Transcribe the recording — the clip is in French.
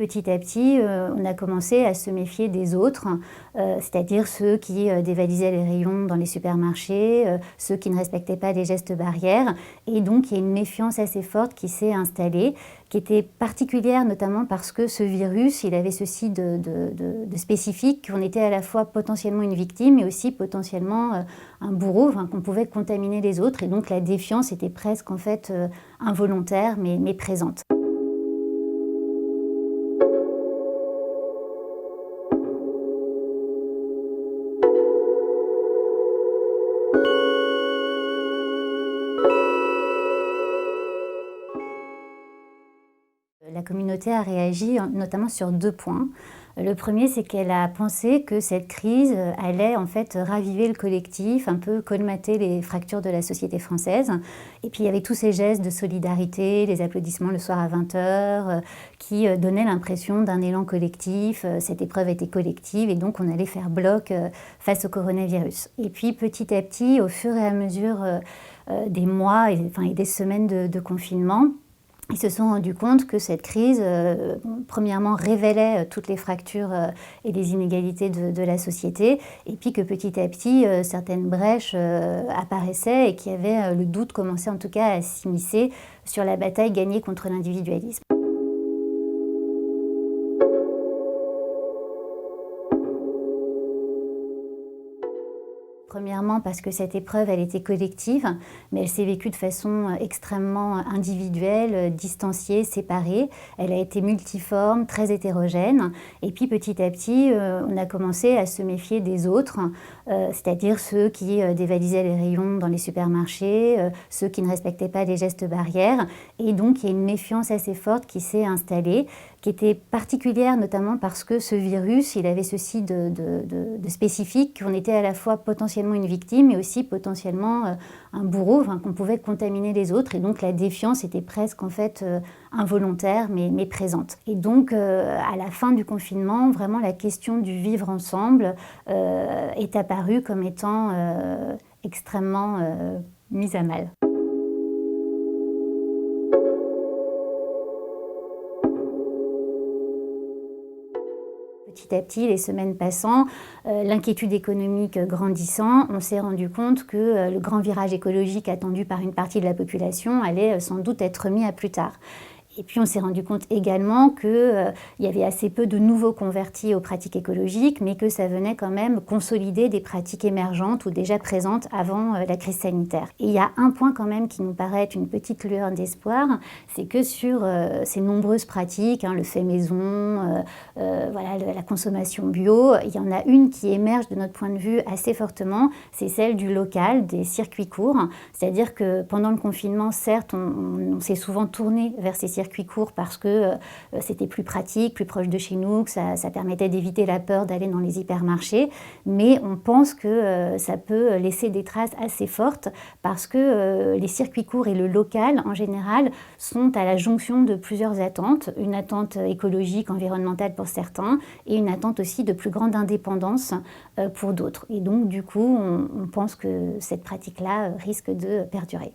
Petit à petit, on a commencé à se méfier des autres, c'est-à-dire ceux qui dévalisaient les rayons dans les supermarchés, ceux qui ne respectaient pas les gestes barrières. Et donc il y a une méfiance assez forte qui s'est installée, qui était particulière notamment parce que ce virus, il avait ceci de spécifique, qu'on était à la fois potentiellement une victime et aussi potentiellement un bourreau, enfin, qu'on pouvait contaminer les autres. Et donc la défiance était presque en fait involontaire mais présente. La communauté a réagi notamment sur 2 points. Le premier, c'est qu'elle a pensé que cette crise allait en fait raviver le collectif, un peu colmater les fractures de la société française. Et puis il y avait tous ces gestes de solidarité, les applaudissements le soir à 20h, qui donnaient l'impression d'un élan collectif. Cette épreuve était collective et donc on allait faire bloc face au coronavirus. Et puis petit à petit, au fur et à mesure des mois et des semaines de confinement, ils se sont rendus compte que cette crise, premièrement, révélait toutes les fractures et les inégalités de la société, et puis que petit à petit, certaines brèches apparaissaient et qu'il y avait le doute commençait en tout cas à s'immiscer sur la bataille gagnée contre l'individualisme. Premièrement parce que cette épreuve, elle était collective, mais elle s'est vécue de façon extrêmement individuelle, distanciée, séparée. Elle a été multiforme, très hétérogène. Et puis petit à petit, on a commencé à se méfier des autres, c'est-à-dire ceux qui dévalisaient les rayons dans les supermarchés, ceux qui ne respectaient pas les gestes barrières. Et donc il y a une méfiance assez forte qui s'est installée, qui était particulière notamment parce que ce virus, il avait ceci de spécifique, qu'on était à la fois potentiellement une victime mais aussi potentiellement un bourreau, enfin, qu'on pouvait contaminer les autres. Et donc la défiance était presque en fait involontaire mais présente. Et donc à la fin du confinement, vraiment la question du vivre ensemble est apparue comme étant extrêmement mise à mal. Petit à petit, les semaines passant, l'inquiétude économique grandissant, on s'est rendu compte que le grand virage écologique attendu par une partie de la population allait sans doute être mis à plus tard. Et puis on s'est rendu compte également qu'il y avait assez peu de nouveaux convertis aux pratiques écologiques, mais que ça venait quand même consolider des pratiques émergentes ou déjà présentes avant la crise sanitaire. Et il y a un point quand même qui nous paraît être une petite lueur d'espoir, c'est que sur ces nombreuses pratiques, le fait maison, la consommation bio, il y en a une qui émerge de notre point de vue assez fortement, c'est celle du local, des circuits courts. C'est-à-dire que pendant le confinement, certes, on s'est souvent tourné vers ces circuits courts parce que c'était plus pratique, plus proche de chez nous, que ça permettait d'éviter la peur d'aller dans les hypermarchés. Mais on pense que ça peut laisser des traces assez fortes parce que les circuits courts et le local, en général, sont à la jonction de plusieurs attentes. Une attente écologique, environnementale pour certains et une attente aussi de plus grande indépendance pour d'autres. Et donc, du coup, on pense que cette pratique-là risque de perdurer.